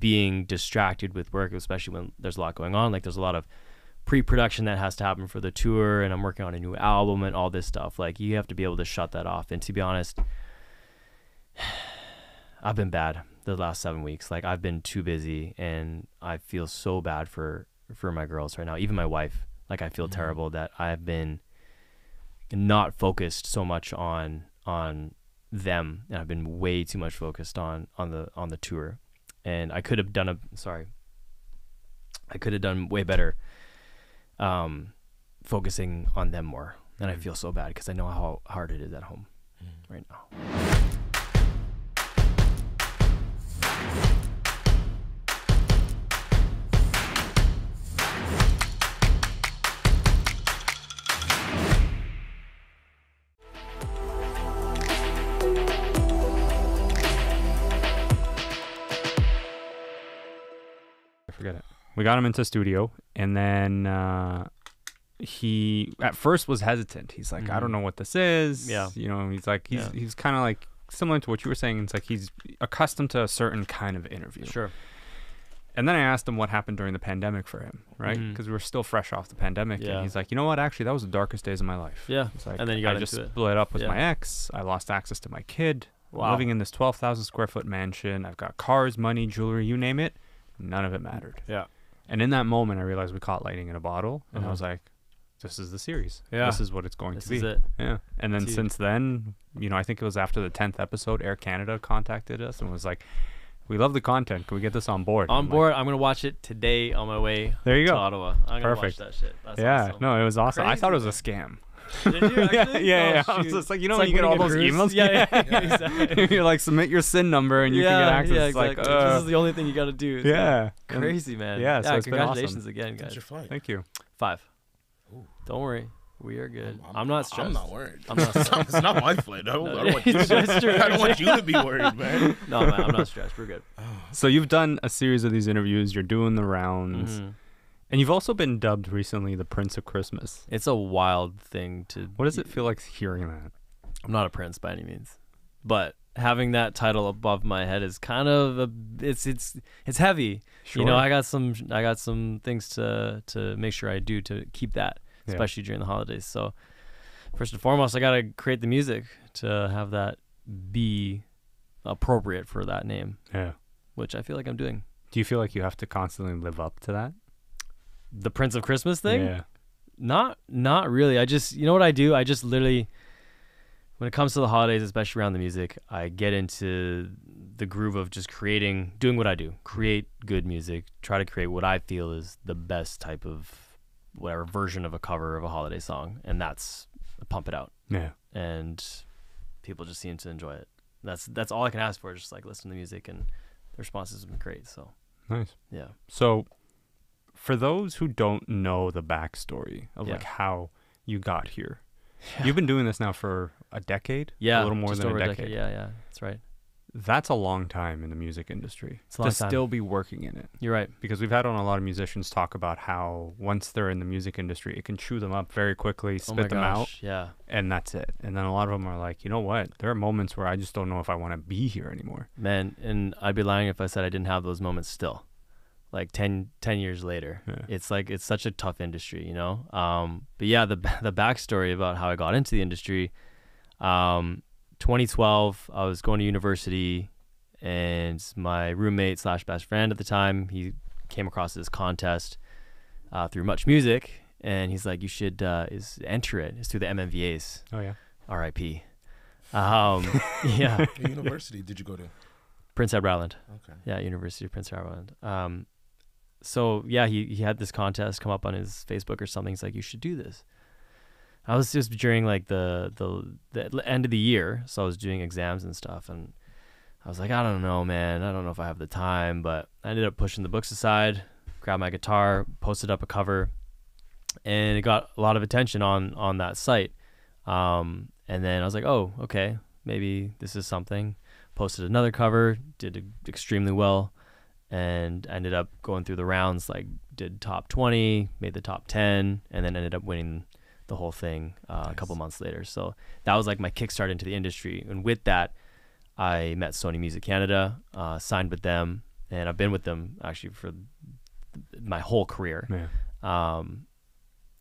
being distracted with work, especially when there's a lot going on. Like there's a lot of pre-production that has to happen for the tour, and I'm working on a new album and all this stuff. Like you have to be able to shut that off. And to be honest, I've been bad the last 7 weeks. Like I've been too busy, and I feel so bad for my girls right now. Even my wife, like I feel terrible that I've been not focused so much on them, and I've been way too much focused on the tour. And I could have done way better focusing on them more. And I feel so bad because I know how hard it is at home right now. Forget it. We got him into studio, and then he at first was hesitant. He's like, I don't know what this is. Yeah. You know, he's like, he's kind of like similar to what you were saying. It's like he's accustomed to a certain kind of interview. Sure. And then I asked him what happened during the pandemic for him, right? Because we were still fresh off the pandemic. Yeah. And he's like, you know what? Actually, that was the darkest days of my life. Yeah. It's like, And then you got I just into it. split up with my ex. I lost access to my kid. Wow. I'm living in this 12,000 square foot mansion. I've got cars, money, jewelry, you name it. None of it mattered. Yeah. And in that moment, I realized we caught lightning in a bottle. And I was like, this is the series. Yeah. This is what it's going to be. This is it. Yeah. And then Dude. since then, you know, I think it was after the 10th episode, Air Canada contacted us and was like, we love the content. Can we get this on board? On I'm board. like, I'm going to watch it today on my way There you to go. Ottawa. I'm going to watch Perfect. that shit. That's yeah. awesome. No, it was awesome. I thought it was a Crazy, scam. Did you actually? yeah. Oh, I was shoot. just like, you know, It's when you get all winning a those cruise. emails? Yeah, exactly. You're like, submit your SIN number and you can get access. Yeah, It's exactly. like, This is the only thing you got to do. It's yeah. like crazy, man. Yeah, so it's been congratulations awesome. again, What's guys. your flight? Thank you. 5. Ooh. Don't worry. We are good. I'm not stressed. I'm not worried. I'm not stressed. It's not my flight. I don't want you That's true. I don't want you to be worried, man. No, man, I'm not stressed. We're good. So you've done a series of these interviews. You're doing the rounds. And you've also been dubbed recently the Prince of Christmas. It's a wild thing to... What does it feel like hearing that? I'm not a prince by any means, but having that title above my head is kind of it's heavy. Sure. You know, I got some things to make sure I do to keep that, especially during the holidays. So first and foremost, I got to create the music to have that be appropriate for that name. Yeah. Which I feel like I'm doing. Do you feel like you have to constantly live up to that? The Prince of Christmas thing? Yeah. Not really. I just, you know what I do? I just literally, when it comes to the holidays, especially around the music, I get into the groove of just doing what I do. Create good music. Try to create what I feel is the best type of whatever version of a cover of a holiday song. And that's pump it out. Yeah. And people just seem to enjoy it. That's all I can ask for, just like listen to the music, and the responses have been great. So Nice. yeah. So for those who don't know the backstory of Yeah. like how you got here, you've been doing this now for a decade? Yeah. A little more just than over a decade. Yeah. That's right. That's a long time in the music industry It's a long to time. still be working in it. You're right. Because we've had on a lot of musicians talk about how once they're in the music industry, it can chew them up very quickly, Oh my spit them out, gosh. Yeah. and that's it. And then a lot of them are like, you know what? There are moments where I just don't know if I want to be here anymore. Man, and I'd be lying if I said I didn't have those moments still. Like 10 years later. Yeah. It's like, it's such a tough industry, you know? But yeah, the backstory about how I got into the industry, 2012, I was going to university, and my roommate / best friend at the time, he came across this contest through Much Music, and he's like, you should enter it. It's through the MMVAs. Oh, yeah. R.I.P. Yeah. What university did you go to? Prince Edward Island. Okay. Yeah, University of Prince Edward Island. So yeah, he had this contest come up on his Facebook or something. He's like, you should do this. I was just during like the end of the year, so I was doing exams and stuff, and I was like, I don't know, man. I don't know if I have the time, but I ended up pushing the books aside, grabbed my guitar, posted up a cover, and it got a lot of attention on that site. And then I was like, oh, okay, maybe this is something. Posted another cover, did extremely well, and ended up going through the rounds, like did top 20, made the top 10, and then ended up winning the whole thing a couple months later. So that was like my kickstart into the industry. And with that, I met Sony Music Canada, signed with them, and I've been with them actually for my whole career. Yeah.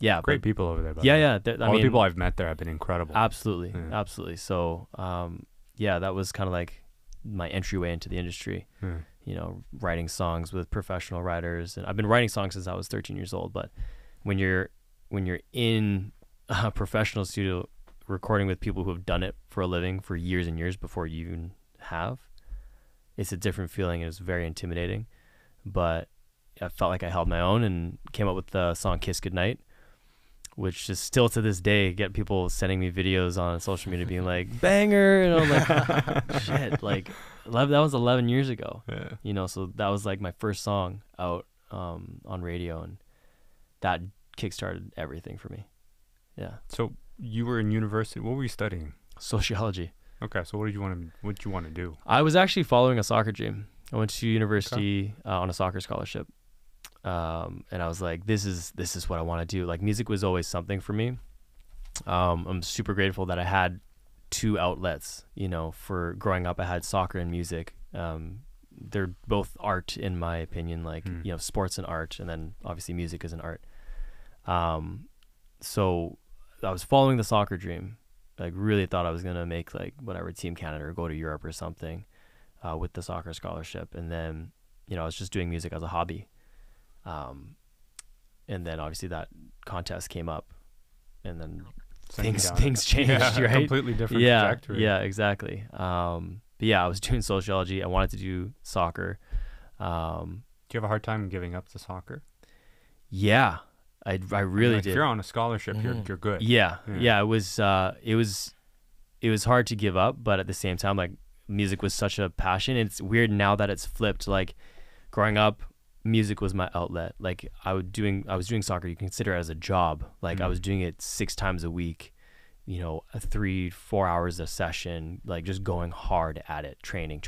Yeah, Great but, people over there. By yeah, the way. yeah. All the people I've met there have been incredible. Absolutely, Yeah. absolutely. So, yeah, that was kind of like my entryway into the industry. Yeah. You know, writing songs with professional writers, and I've been writing songs since I was 13 years old. But when you're in a professional studio recording with people who have done it for a living for years and years before you even have, it's a different feeling. It was very intimidating, but I felt like I held my own and came up with the song "Kiss Goodnight," which is still to this day get people sending me videos on social media being like banger, and I'm like shit, like that was 11 years ago. Yeah. You know, so that was like my first song out on radio, and that kickstarted everything for me. Yeah. So you were in university. What were you studying? Sociology. Okay, so what did you want to do? I was actually following a soccer dream. I went to university on a soccer scholarship, and I was like, this is what I want to do. Like, music was always something for me. I'm super grateful that I had two outlets. You know, for growing up, I had soccer and music. They're both art, in my opinion. Like, you know, sports and art, and then obviously music is an art. So I was following the soccer dream. Like, really thought I was gonna make like whatever, Team Canada or go to Europe or something with the soccer scholarship. And then, you know, I was just doing music as a hobby. And then obviously that contest came up, and then things changed, Yeah, right? Completely different trajectory. Yeah, exactly. But yeah, I was doing sociology. I wanted to do soccer. Do you have a hard time giving up the soccer? Yeah, I really Like, did. If you're on a scholarship, you're good. Yeah. It was hard to give up, but at the same time, like, music was such a passion. It's weird now that it's flipped. Like, growing up, music was my outlet. Like, I was doing soccer. You can consider it as a job. Like, I was doing it 6 times a week. You know, 3-4 hours a session. Like, just going hard at it, training.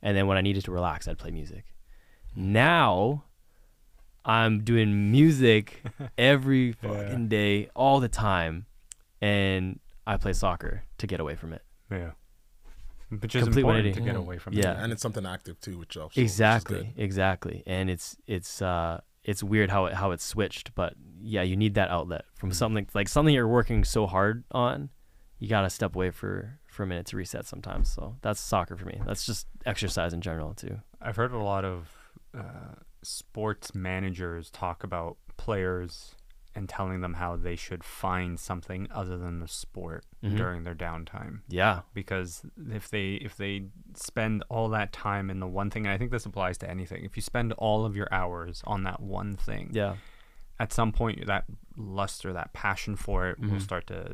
And then when I needed to relax, I'd play music. Now I'm doing music every fucking day, all the time, and I play soccer to get away from it. Yeah. Which is Complete important 180. to get away from. Yeah. And it's something active too, which helps. Exactly. And it's weird how it's switched, but yeah, you need that outlet from something you're working so hard on. You gotta step away for a minute to reset sometimes. So that's soccer for me. That's just exercise in general too. I've heard a lot of sports managers talk about players and telling them how they should find something other than the sport during their downtime. Yeah. Because if they spend all that time in the one thing, and I think this applies to anything, if you spend all of your hours on that one thing, Yeah. at some point that lust or that passion for it will start to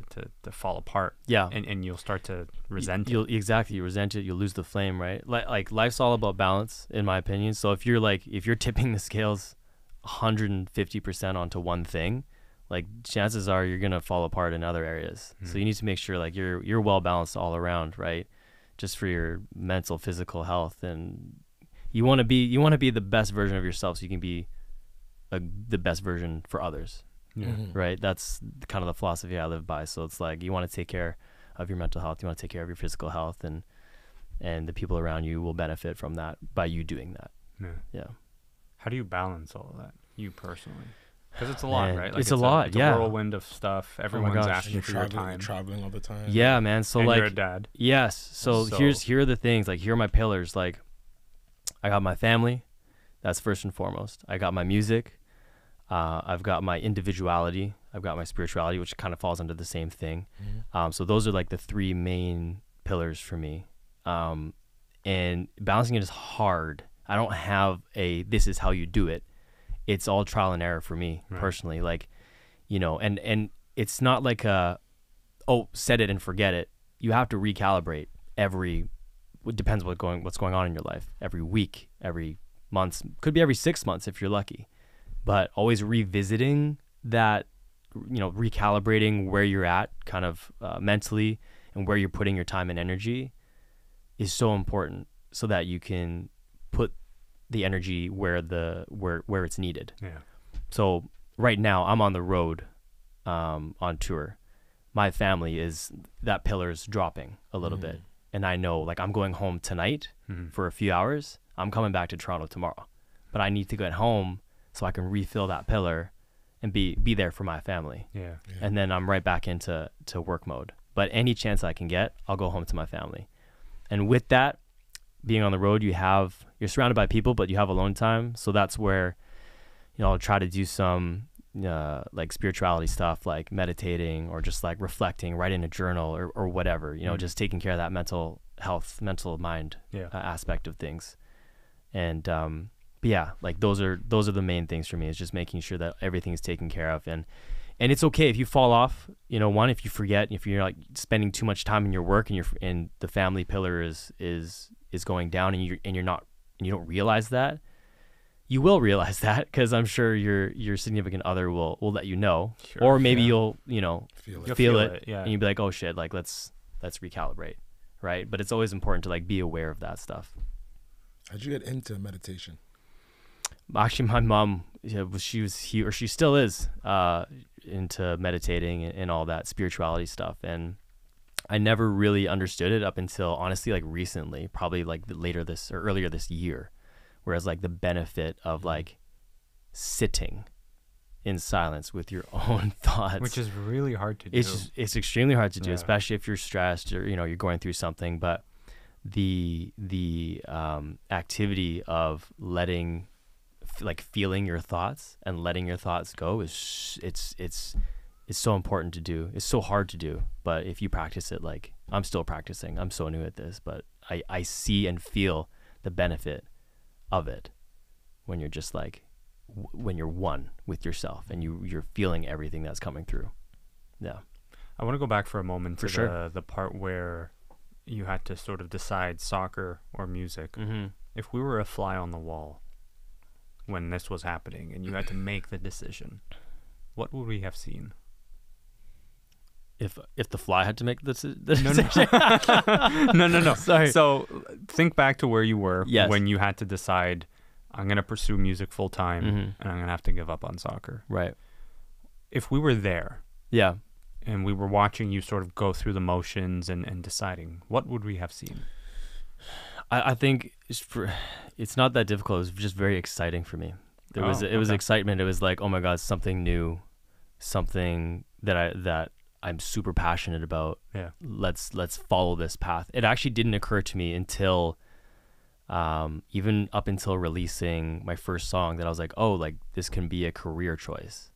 fall apart. Yeah. And you'll start to resent it. You resent it. You'll lose the flame, right? Like life's all about balance, in my opinion. So if you're tipping the scales 150% onto one thing, like, chances are you're gonna fall apart in other areas. So you need to make sure like you're well balanced all around, right? Just for your mental, physical health, and you want to be the best version of yourself, so you can be the best version for others. Yeah. Right? That's kind of the philosophy I live by. So it's like, you want to take care of your mental health, you want to take care of your physical health, and the people around you will benefit from that by you doing that. Yeah. How do you balance all of that, you personally? Because it's a lot, Man, right? Like, it's a lot, It's yeah. a whirlwind of stuff. Everyone's gosh. asking You're for your traveling, time. traveling all the time. Yeah, man. So and like, you're a dad. yes. So here are the things. Like, here are my pillars. Like, I got my family. That's first and foremost. I got my music. I've got my individuality. I've got my spirituality, which kind of falls under the same thing. So those are like the 3 main pillars for me. And balancing it is hard. I don't have this is how you do it. It's all trial and error for me personally. Like, you know, and it's not like set it and forget it. You have to recalibrate it depends what's going on in your life, every week, every month, could be every 6 months if you're lucky, but always revisiting that, you know, recalibrating where you're at kind of mentally, and where you're putting your time and energy is so important, so that you can put the energy where it's needed. Yeah. So right now I'm on the road, on tour. My family that pillar's dropping a little bit. And I know, like, I'm going home tonight for a few hours. I'm coming back to Toronto tomorrow, but I need to get home so I can refill that pillar and be there for my family. Yeah. And then I'm right back into work mode. But any chance I can get, I'll go home to my family. And with that, being on the road, you're surrounded by people, but you have alone time. So that's where, I'll try to do some like spirituality stuff, like meditating or just like reflecting, writing a journal or whatever, just taking care of that mental health, mental mind aspect of things. And but yeah, like those are the main things for me, is just making sure that everything is taken care of. And it's okay if you fall off, if you forget, if you're like spending too much time in your work and the family pillar is going down and you don't realize that. You will realize that, because I'm sure your significant other will let you know, sure, or maybe you'll feel it, yeah, and you'll be like, oh shit, like let's recalibrate, right? But it's always important to like be aware of that stuff. How'd you get into meditation? Actually, my mom, she still is into meditating and all that spirituality stuff, and I never really understood it up until honestly like recently, probably like earlier this year. Whereas like the benefit of like sitting in silence with your own thoughts, which is really hard to do. It's extremely hard to do, especially if you're stressed or you're going through something. But the activity of feeling your thoughts and letting your thoughts go it's so important to do. It's so hard to do, but if you practice it, like I'm still practicing, I'm so new at this, but I see and feel the benefit of it when you're just like when you're one with yourself and you're feeling everything that's coming through. Yeah. I want to go back for a moment to sure. the part where you had to sort of decide soccer or music. Mm-hmm. If we were a fly on the wall when this was happening and you had to make the decision, what would we have seen? If the fly had to make the decision? No. Sorry. So think back to where you were yes. when you had to decide, I'm going to pursue music full time, mm-hmm. and I'm going to have to give up on soccer. Right. If we were there, yeah, and we were watching you sort of go through the motions and deciding, what would we have seen? I think it's not that difficult. It was just very exciting for me. It was excitement. It was like, oh my God, something new, something that I'm super passionate about. Yeah. Let's follow this path. It actually didn't occur to me until even up until releasing my first song that I was like, oh, like this can be a career choice.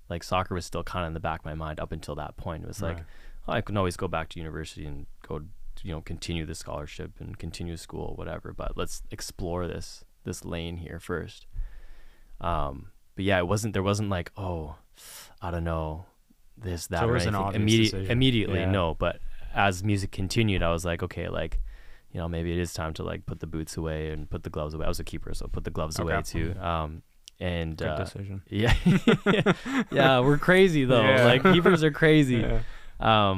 Like soccer was still kind of in the back of my mind up until that point. It was like, oh, I can always go back to university and go, continue the scholarship and continue school, whatever, but let's explore this lane here first. But yeah, there wasn't like, oh, I don't know, this, that, so or anything. Immediately, no. But as music continued, I was like, okay, like, maybe it is time to like put the boots away and put the gloves away. I was a keeper, so put the gloves away too. And good decision. Yeah, yeah, we're crazy though. Yeah. Like keepers are crazy. Yeah.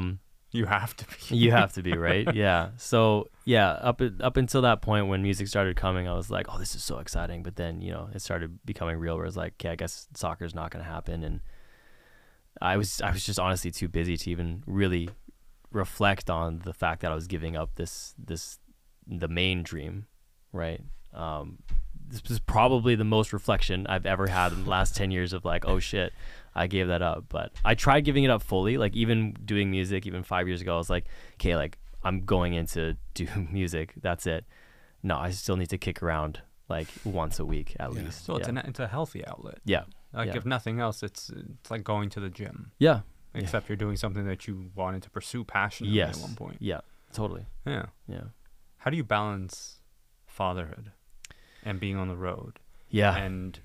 You have to be. You have to be, right? Yeah. So yeah, up until that point when music started coming, I was like, oh, this is so exciting. But then it started becoming real, where it's like, okay, I guess soccer's not going to happen, and I was just honestly too busy to even really reflect on the fact that I was giving up the main dream, right? This was probably the most reflection I've ever had in the last 10 years of like, oh shit, I gave that up. But I tried giving it up fully. Like even doing music, even 5 years ago, I was like, okay, like I'm going in to do music. That's it. No, I still need to kick around like once a week at least. So it's a healthy outlet. Yeah. Like if nothing else, it's like going to the gym. Yeah. Except you're doing something that you wanted to pursue passionately at one point. Yeah, totally. Yeah. Yeah. How do you balance fatherhood and being on the road? Yeah. And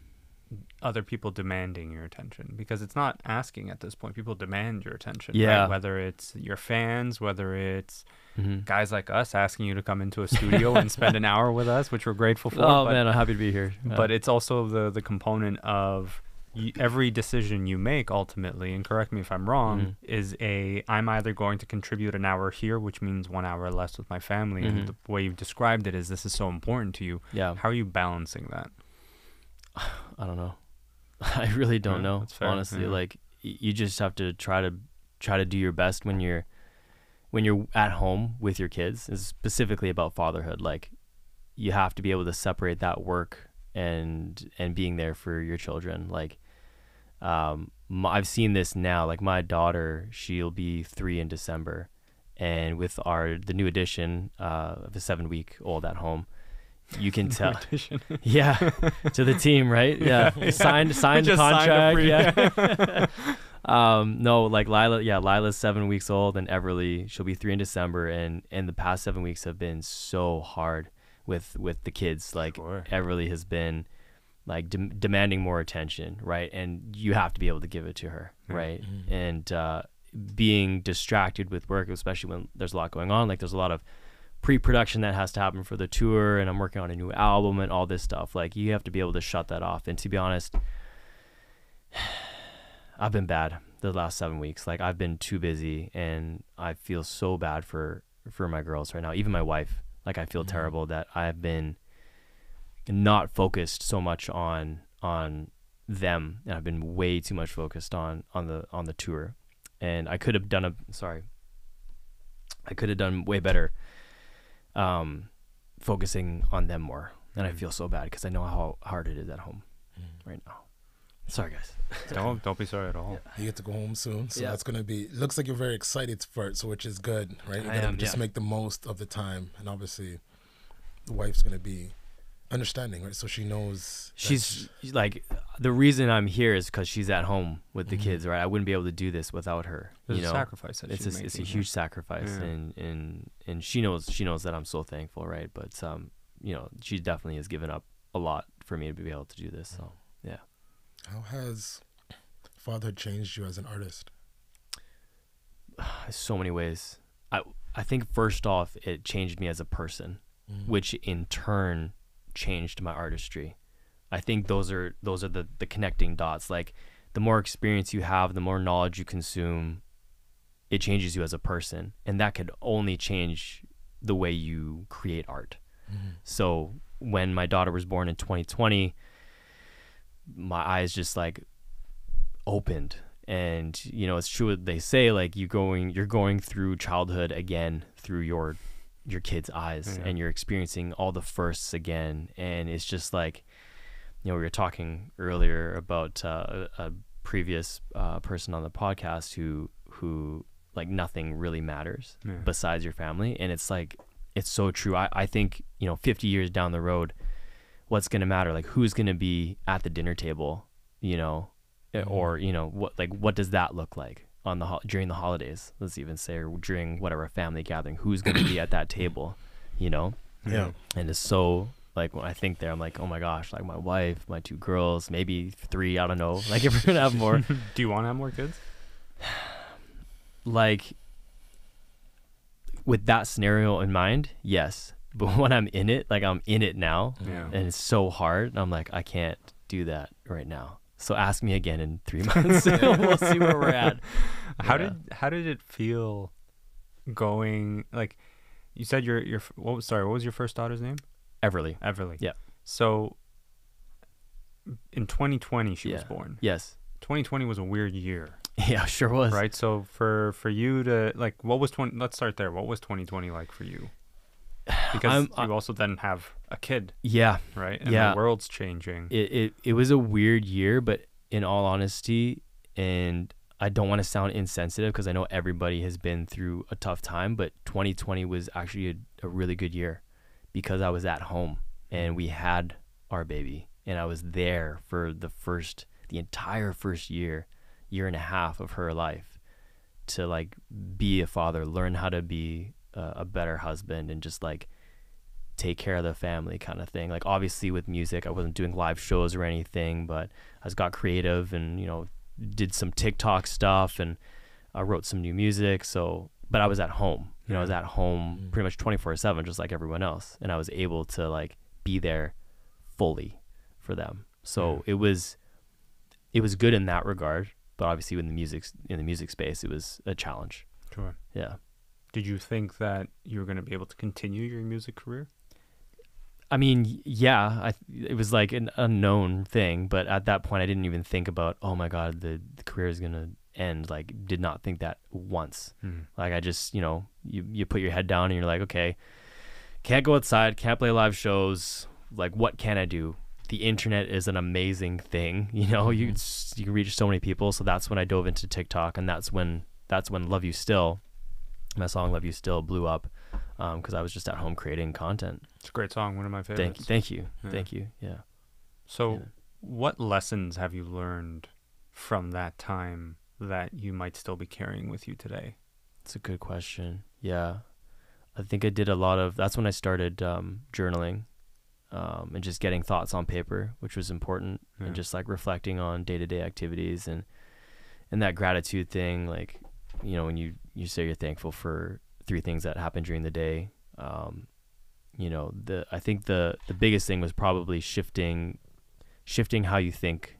other people demanding your attention, because it's not asking at this point. People demand your attention. Yeah. Right? Whether it's your fans, whether it's guys like us asking you to come into a studio and spend an hour with us, which we're grateful for. Oh man, I'm happy to be here. But it's also the component of every decision you make ultimately, and correct me if I'm wrong, is I'm either going to contribute an hour here, which means 1 hour less with my family. And the way you've described it is this is so important to you. Yeah. How are you balancing that? I don't know. I really don't know. Honestly, yeah. Like you just have to try to do your best when you're at home with your kids. It's specifically about fatherhood. Like you have to be able to separate that work and being there for your children. Like, I've seen this now. Like my daughter, she'll be 3 in December, and with the new addition of a 7-week-old at home, you can tell. Yeah, to the team, right? Yeah, signed contract. Yeah. No, like Lila's 7 weeks old, and Everly, she'll be 3 in December, and the past 7 weeks have been so hard with the kids. Like Everly has been like demanding more attention, right? And you have to be able to give it to her, right? Mm-hmm. And being distracted with work, especially when there's a lot going on, like there's a lot of pre-production that has to happen for the tour, and I'm working on a new album and all this stuff. Like you have to be able to shut that off. And to be honest, I've been bad the last 7 weeks. Like I've been too busy, and I feel so bad for my girls right now. Even my wife, like I feel terrible that I've been not focused so much on them, and I've been way too much focused on the tour. And I could have done way better focusing on them more. And I feel so bad because I know how hard it is at home right now. Sorry, guys. Don't be sorry at all. You get to go home soon, so that's gonna be. Looks like you're very excited for it, so which is good, right? You're gonna just make the most of the time, and obviously, the wife's gonna be understanding, right? So she knows. She's like, the reason I'm here is because she's at home with the kids, right? I wouldn't be able to do this without her. There's a sacrifice that it's a huge sacrifice, and she knows that I'm so thankful, right? But she definitely has given up a lot for me to be able to do this. So yeah. How has fatherhood changed you as an artist? So many ways. I think first off, it changed me as a person, which in turn changed my artistry. I think those are the connecting dots. Like the more experience you have, the more knowledge you consume, it changes you as a person, and that could only change the way you create art. So when my daughter was born in 2020, my eyes just like opened, and it's true what they say, like you're going through childhood again through your kid's eyes, and you're experiencing all the firsts again. And it's just like, we were talking earlier about a previous person on the podcast who like nothing really matters besides your family. And it's like, it's so true. I think 50 years down the road, what's going to matter? Like who's going to be at the dinner table, or what does that look like on during the holidays? Let's even say, or during whatever family gathering, who's going to be at that table, Yeah. And it's so like when I think there, I'm like, oh my gosh, like my wife, my 2 girls, maybe 3, I don't know. Like if we're gonna have more. Do you want to have more kids? Like with that scenario in mind, yes. But when I'm in it, like I'm in it now, and it's so hard, I'm like, I can't do that right now. So ask me again in 3 months. We'll see where we're at. How did it feel going? Like you said, what was your first daughter's name? Everly. Yeah. So in 2020 she was born. Yes. 2020 was a weird year. Yeah, sure was. Right. So for you to like, let's start there. What was 2020 like for you? Because you also then have a kid. Yeah. Right. And the world's changing. It was a weird year, but in all honesty, and I don't want to sound insensitive because I know everybody has been through a tough time, but 2020 was actually a really good year because I was at home and we had our baby, and I was there for the entire first year and a half of her life to like be a father, learn how to be a better husband, and just like take care of the family kind of thing. Like obviously with music, I wasn't doing live shows or anything, but I just got creative and, did some TikTok stuff, and I wrote some new music. So, but I was at home, I was at home pretty much 24/7, just like everyone else. And I was able to like be there fully for them. So it was good in that regard, but obviously in the music space, it was a challenge. Sure. Yeah. Did you think that you were going to be able to continue your music career? I mean, yeah, it was like an unknown thing, but at that point I didn't even think about, oh my God, the career is going to end. Like, did not think that once. Like I just, you put your head down and you're like, okay, can't go outside, can't play live shows. Like, what can I do? The internet is an amazing thing. You know, you can reach so many people. So that's when I dove into TikTok, and that's when Love You Still, my song Love You Still, blew up, because I was just at home creating content. It's a great song, one of my favorites. Thank you. Yeah. So what lessons have you learned from that time that you might still be carrying with you today? It's a good question. Yeah, I think I did a lot of, that's when I started journaling, and just getting thoughts on paper, which was important, and just like reflecting on day-to-day activities, and that gratitude thing. Like, you know, when you say you're thankful for 3 things that happen during the day, you know, I think the biggest thing was probably shifting how you think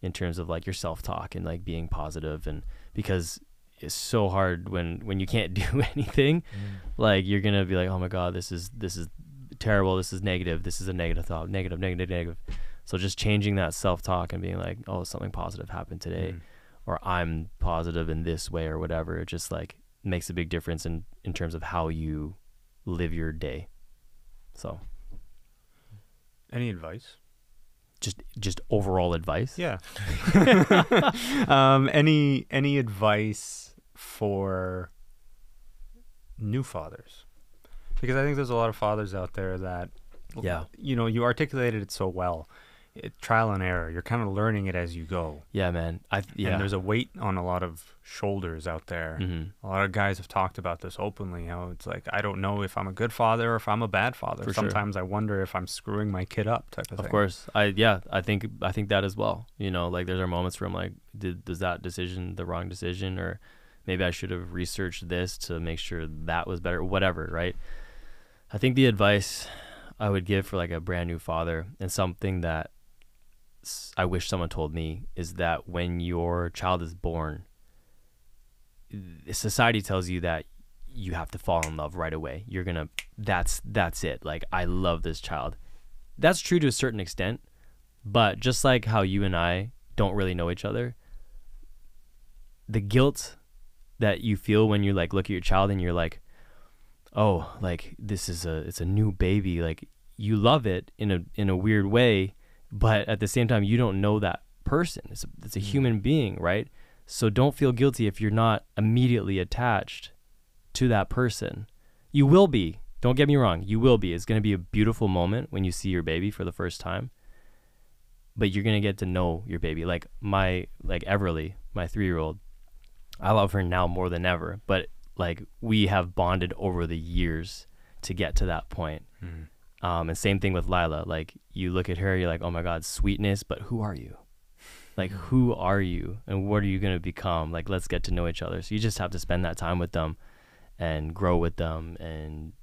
in terms of like your self-talk and like being positive. And because it's so hard when you can't do anything, like you're gonna be like, oh my god, this is terrible, this is negative, this is a negative thought, negative. So just changing that self-talk and being like, oh, something positive happened today, or I'm positive in this way, or whatever. It just like makes a big difference in terms of how you live your day. So any advice? Just overall advice? Yeah. Any advice for new fathers? Because I think there's a lot of fathers out there that, you know, you articulated it so well. Trial and error. You're kind of learning it as you go. Yeah, man. And there's a weight on a lot of shoulders out there. A lot of guys have talked about this openly, how it's like, I don't know if I'm a good father or if I'm a bad father. Sometimes I wonder if I'm screwing my kid up, type of thing. Of course. I think that as well. You know, like there's moments where I'm like, was that decision the wrong decision? Or maybe I should have researched this to make sure that was better, whatever, right? I think the advice I would give for like a brand new father, and something that I wish someone told me, is that when your child is born, society tells you that you have to fall in love right away. That's it. Like, I love this child. That's true to a certain extent, but just like how you and I don't really know each other, the guilt that you feel when you like look at your child and you're like, oh, like it's a new baby. Like, you love it in a weird way, but at the same time, you don't know that person. It's a human being, right? So don't feel guilty if you're not immediately attached to that person. You will be. Don't get me wrong. You will be. It's going to be a beautiful moment when you see your baby for the first time. But you're going to get to know your baby. Like Everly, my 3-year-old, I love her now more than ever. But like, we have bonded over the years to get to that point. And same thing with Lila. Like, you look at her, you're like, oh my God, sweetness, but who are you? Like, who are you? And what are you going to become? Like, let's get to know each other. So you just have to spend that time with them and grow with them and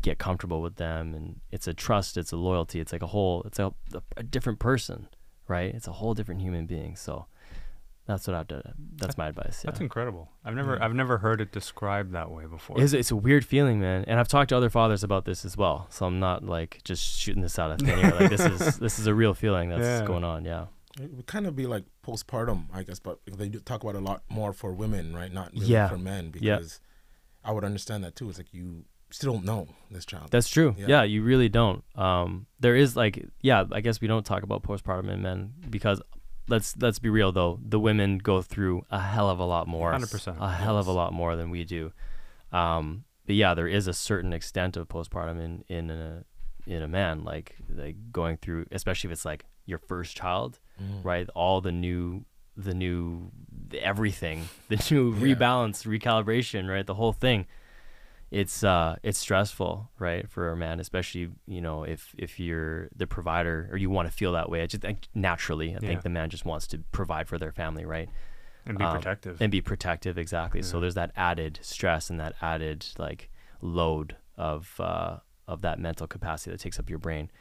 get comfortable with them. And it's a trust, it's a loyalty. It's like it's a different person, right? It's a whole different human being. So that's what I've done. That's my advice. That's incredible. I've never heard it described that way before. It's a weird feeling, man. And I've talked to other fathers about this as well. So I'm not like just shooting this out of thin air. Like, this is a real feeling that's going on. Yeah. It would kind of be like postpartum, I guess, but they do talk about it a lot more for women, right? Not really for men, because I would understand that too. It's like, you still don't know this child. That's true. Yeah, you really don't. There is like, I guess we don't talk about postpartum in men because let's be real though. The women go through a hell of a lot more. 100%. A hell of a lot more than we do. But yeah, there is a certain extent of postpartum in a man, like going through, especially if it's like your first child, right? All the new everything, the new rebalance, recalibration, right? The whole thing. It's stressful, right, for a man, especially, you know, if you're the provider or you want to feel that way. I just think naturally, I think the man just wants to provide for their family, right? And be protective. And be protective, exactly. So there's that added stress and that added like load of that mental capacity that takes up your brain.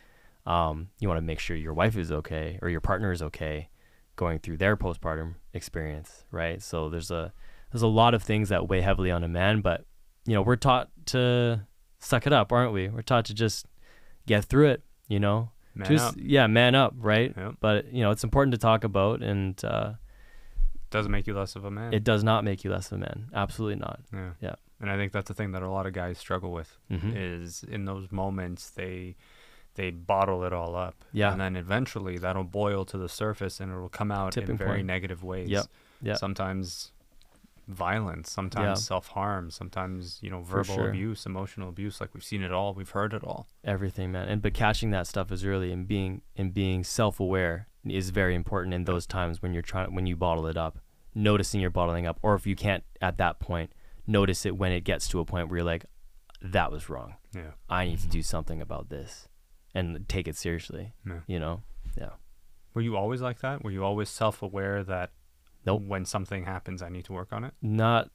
You want to make sure your wife is okay or your partner is okay going through their postpartum experience, right? So there's a lot of things that weigh heavily on a man, but you know, we're taught to suck it up, aren't we? We're taught to just get through it, you know? Man up, right? Yep. But, you know, it's important to talk about, and doesn't make you less of a man. It does not make you less of a man. Absolutely not. Yeah. And I think that's the thing that a lot of guys struggle with, is in those moments they bottle it all up. Yeah. And then eventually that'll boil to the surface and it'll come out in very negative ways. Yep. Yeah. Sometimes violence, sometimes self-harm, sometimes, you know, verbal abuse, emotional abuse. Like, we've seen it all, we've heard it all. Everything, man. But catching that stuff is early, and being self-aware is very important in those times when you bottle it up. Noticing you're bottling up, or if you can't at that point, notice it when it gets to a point where you're like, that was wrong. Yeah. I need to do something about this and take it seriously. Yeah. You know? Yeah. Were you always like that? Were you always self-aware that Nope. when something happens, I need to work on it? Not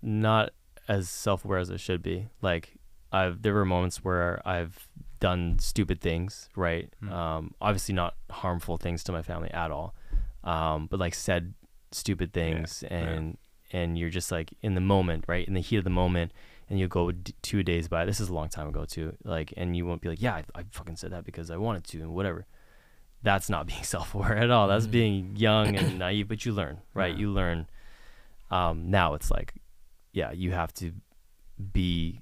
as self-aware as it should be. Like, there were moments where I've done stupid things, right? Obviously not harmful things to my family at all. But like said stupid things, and you're just like in the moment, right? In the heat of the moment, and you go 2 days by. This is a long time ago too. Like, and you won't be like, yeah, I fucking said that because I wanted to, and whatever. That's not being self-aware at all. That's being young and naive, but you learn, right? You learn. Now it's like, yeah, you have to be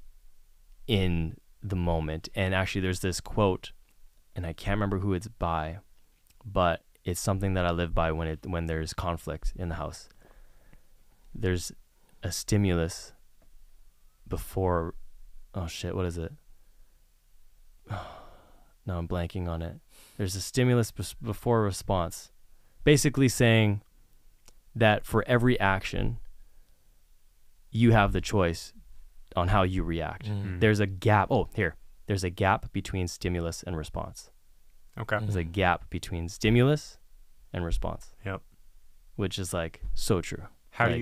in the moment. And actually there's this quote, and I can't remember who it's by, but it's something that I live by when there's conflict in the house. There's a stimulus before, oh shit, what is it? No, I'm blanking on it. There's a stimulus before a response, basically saying that for every action, you have the choice on how you react. There's a gap. Oh, here. There's a gap between stimulus and response. Okay. There's a gap between stimulus and response. Yep. Which is like so true. How do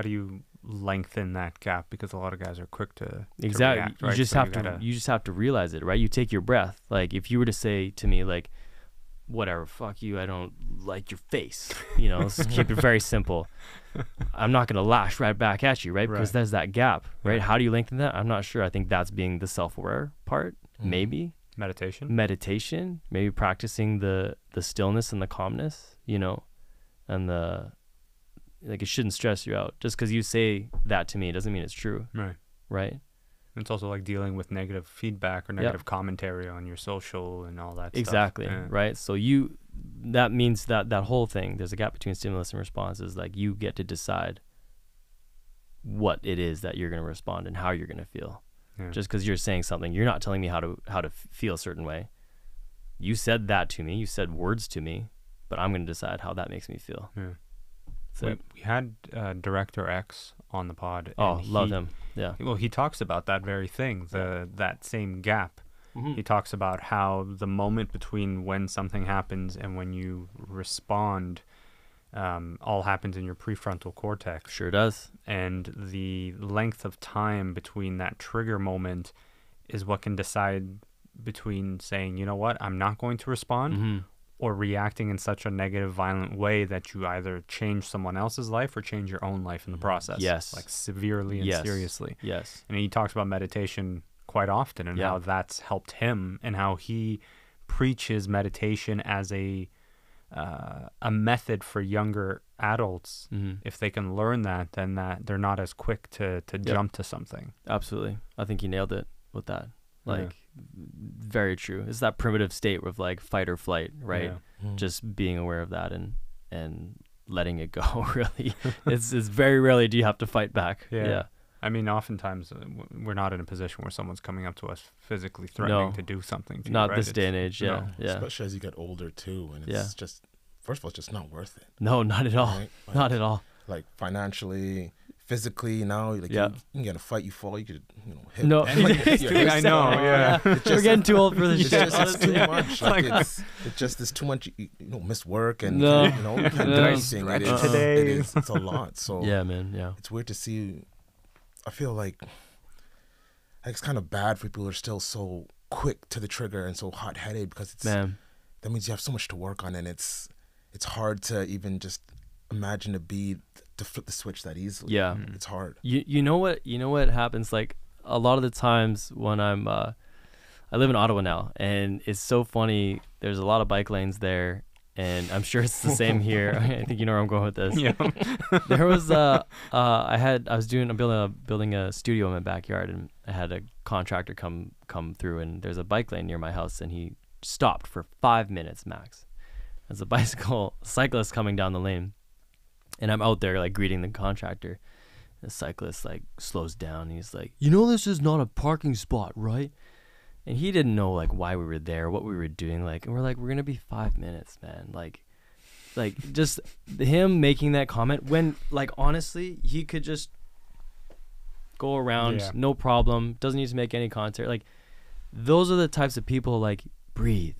you lengthen that gap? Because a lot of guys are quick to exactly react, you right? just So you just have to realize it, right? You take your breath. Like, if you were to say to me, like, whatever, fuck you, I don't like your face, you know, let's keep it very simple. I'm not going to lash right back at you, right? Because there's that gap, right? How do you lengthen that? I'm not sure. I think that's being the self-aware part. Maybe meditation, maybe practicing the stillness and the calmness, you know, and like, it shouldn't stress you out. Just because you say that to me doesn't mean it's true. Right. It's also like dealing with negative feedback or negative commentary on your social and all that exactly stuff. Right. So that means that whole thing, there's a gap between stimulus and response, is like, you get to decide what it is that you're going to respond and how you're going to feel. Just because you're saying something, you're not telling me how to feel a certain way. You said that to me, you said words to me, but I'm going to decide how that makes me feel. We had Director X on the pod. Oh, love him. Yeah. Well, he talks about that very thing, that same gap. He talks about how the moment between when something happens and when you respond all happens in your prefrontal cortex. Sure does. And the length of time between that trigger moment is what can decide between saying, you know what, I'm not going to respond, or reacting in such a negative, violent way that you either change someone else's life or change your own life in the process. Yes. Like, severely and seriously. Yes. And he talks about meditation quite often, and how that's helped him, and how he preaches meditation as a method for younger adults. If they can learn that, then that they're not as quick to jump to something. Absolutely. I think he nailed it with that. Like, very true. It's that primitive state of like fight or flight, right? Just being aware of that and letting it go. Really, it's very rarely do you have to fight back. I mean, oftentimes we're not in a position where someone's coming up to us physically threatening to do something to not you, right? this day and age. Especially as you get older too, and it's just, first of all, it's just not worth it. No, not at all. Right? Like, not at all. Like, financially, phically, now, like, you can get in a fight, you fall, you could, hit. No, I know. We're getting too old for this shit. It's too much. Like, it's just, it's too much. You miss work, and you can't do anything. It's a lot. So it's weird to see. I feel like it's kind of bad for people who are still so quick to the trigger and so hot-headed, because that means you have so much to work on, and it's hard to even just imagine to flip the switch that easily. It's hard. You know what happens, like, a lot of the times when I'm I live in Ottawa now, and it's so funny, there's a lot of bike lanes there, and I'm sure it's the same here. I think you know where I'm going with this. Yeah. There was I'm building a studio in my backyard, and I had a contractor come through, and there's a bike lane near my house, and he stopped for 5 minutes max. There's a cyclist coming down the lane, and I'm out there like greeting the contractor. The cyclist like slows down, and he's like, "You know, this is not a parking spot, right?" And he didn't know like why we were there, what we were doing, like, and we're like, "We're gonna be 5 minutes, man." Like just him making that comment when, like, honestly, he could just go around, no problem, doesn't need to make any contact. Like, those are the types of people, like, breathe,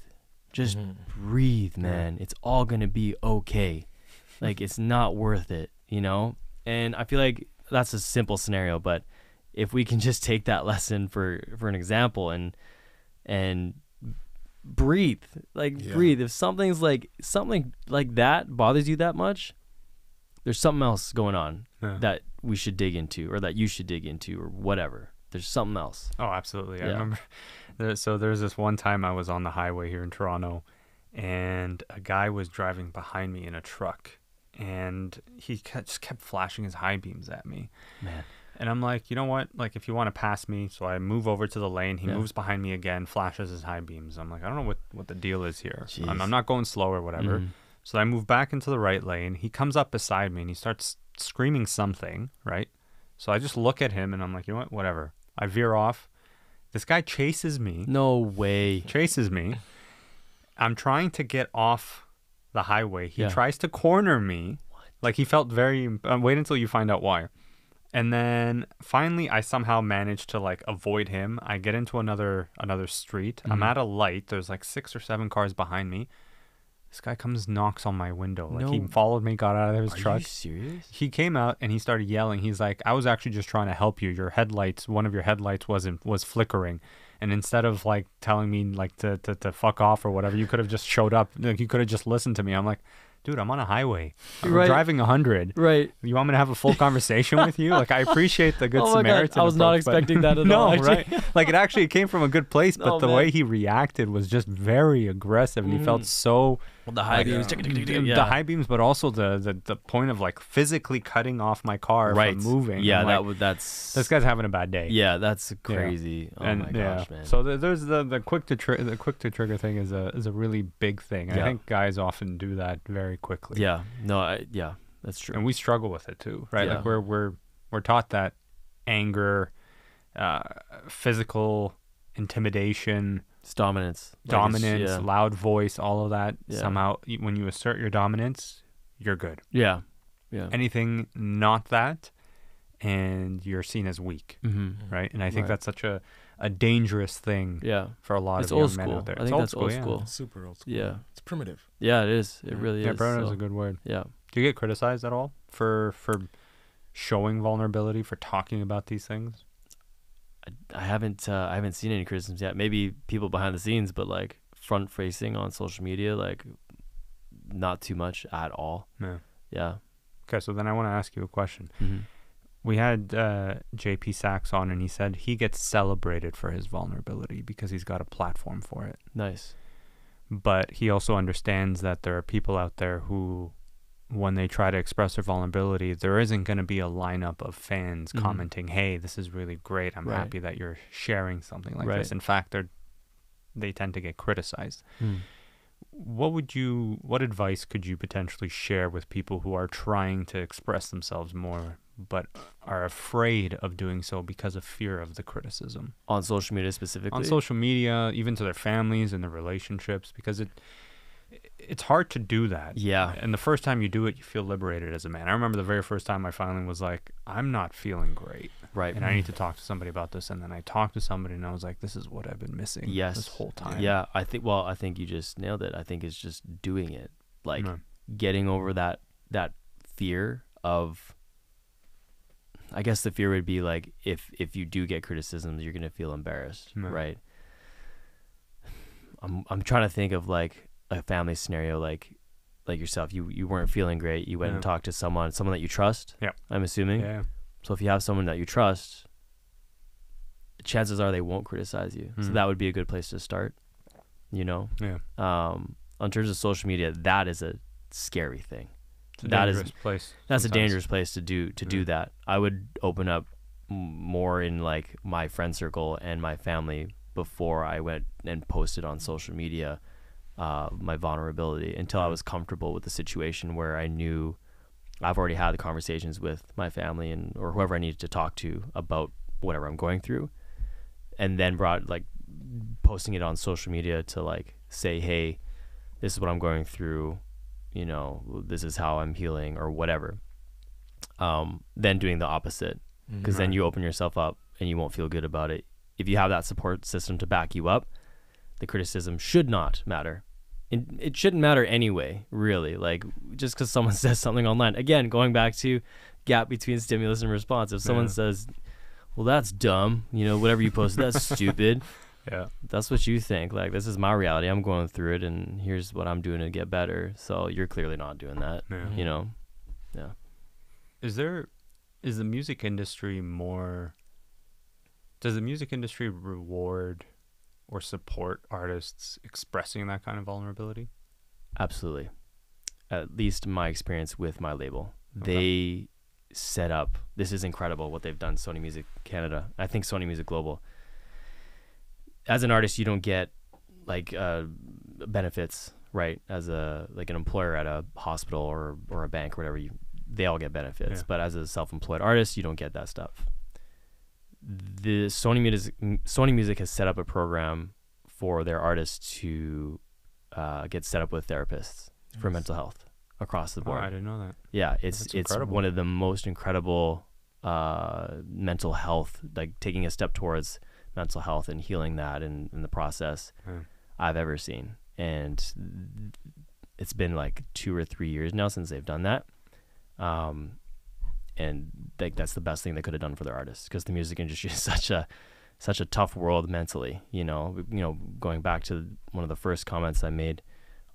just breathe, man. It's all gonna be okay. Like, it's not worth it, you know. And I feel like that's a simple scenario, but if we can just take that lesson for an example and breathe, breathe. If something like that bothers you that much, there's something else going on that we should dig into, or that you should dig into, or whatever. There's something else. Oh, absolutely. I remember. So there's this one time I was on the highway here in Toronto, and a guy was driving behind me in a truck, and he just kept flashing his high beams at me. Man. And I'm like, you know what? Like, if you want to pass me, so I move over to the lane. He moves behind me again, flashes his high beams. I'm like, I don't know what the deal is here. I'm not going slow or whatever. So I move back into the right lane. He comes up beside me, and he starts screaming something, right? So I just look at him, and I'm like, you know what? Whatever. I veer off. This guy chases me. No way. Chases me. I'm trying to get off the highway. He tries to corner me. What? Like, he felt very... wait until you find out why. And then finally, I somehow managed to like avoid him. I get into another street. I'm at a light. There's like 6 or 7 cars behind me. This guy comes, knocks on my window. Like, he followed me, got out of his truck. Are you serious? He came out and he started yelling. He's like, "I was actually just trying to help you. Your headlights, one of your headlights was flickering. And instead of like telling me like to fuck off or whatever, you could have just showed up. Like, you could have just listened to me." I'm like, dude, I'm on a highway. I'm driving 100. Right. You want me to have a full conversation with you? Like, I appreciate the good Samaritan. God. I was not expecting that at all. No, right? Like, it came from a good place, but the way he reacted was just very aggressive, and he felt so... Well, the high beams. The high beams, but also the point of, like, physically cutting off my car from moving. Yeah, like, that's... This guy's having a bad day. Yeah, that's crazy. Yeah. Oh, my gosh, man. So there's the quick to trigger thing is a really big thing. I think guys often do that very quickly. Yeah. No, that's true. And we struggle with it too, right? Like, we're taught that anger, physical intimidation, dominance, loud voice, all of that. Somehow, when you assert your dominance, you're good. Yeah. Anything not that, and you're seen as weak, right? And I think that's such a dangerous thing for a lot of young men out there. I think that's old school. It's super old school. Yeah. It's primitive. Yeah, it is. It really is. Yeah, primitive is a good word. Yeah. Do you get criticized at all for showing vulnerability, for talking about these things? I haven't seen any criticisms yet. Maybe people behind the scenes, but like front facing on social media, like not too much at all. Yeah. Okay, so then I want to ask you a question. We had JP Saxe on, and he said he gets celebrated for his vulnerability because he's got a platform for it. Nice. But he also understands that there are people out there who, when they try to express their vulnerability, there isn't going to be a lineup of fans commenting, "Hey, this is really great. I'm happy that you're sharing something like this." In fact, they tend to get criticized. What advice could you potentially share with people who are trying to express themselves more, but are afraid of doing so because of fear of the criticism? On social media specifically? On social media, even to their families and their relationships, because it's hard to do that. Yeah. And the first time you do it, you feel liberated as a man. I remember the very first time I finally was like, I'm not feeling great. Right. And I need to talk to somebody about this. And then I talked to somebody, and I was like, this is what I've been missing this whole time. Yeah. I think you just nailed it. I think it's just doing it. Like getting over that fear of, I guess the fear would be like, if you do get criticism, you're going to feel embarrassed. Right. I'm trying to think of like a family scenario, like yourself. You weren't feeling great. You went and talked to someone that you trust. Yeah. I'm assuming. Yeah. So if you have someone that you trust, chances are they won't criticize you. So that would be a good place to start, you know? Yeah. in terms of social media, that is a scary thing. It's a dangerous place. That's sometimes a dangerous place to do that. I would open up more in like my friend circle and my family before I went and posted on social media my vulnerability until I was comfortable with the situation where I knew I've already had the conversations with my family and or whoever I needed to talk to about whatever I'm going through, and then brought like posting it on social media to like say, hey, this is what I'm going through, you know, this is how I'm healing or whatever. Then doing the opposite, because then you open yourself up and you won't feel good about it. If you have that support system to back you up, the criticism should not matter. It shouldn't matter anyway, really. Like, just because someone says something online, again, going back to gap between stimulus and response. If someone says, well, that's dumb, you know, whatever you posted, that's stupid. Yeah, that's what you think. Like, this is my reality. I'm going through it, and here's what I'm doing to get better. So you're clearly not doing that, you know? Yeah. Is the music industry does the music industry reward or support artists expressing that kind of vulnerability? Absolutely. At least my experience with my label. Okay. They set up, this is incredible what they've done, Sony Music Canada. I think Sony Music Global. As an artist, you don't get like benefits, right? As like an employer at a hospital or a bank or whatever, they all get benefits. But as a self-employed artist, you don't get that stuff. The Sony Music has set up a program for their artists to get set up with therapists for mental health across the board. Oh, I didn't know that. Yeah, it's one of the most incredible mental health, like taking a step towards mental health and healing that in the process I've ever seen. And it's been like 2 or 3 years now since they've done that. And like that's the best thing they could have done for their artists, because the music industry is such a tough world mentally. You know, going back to one of the first comments I made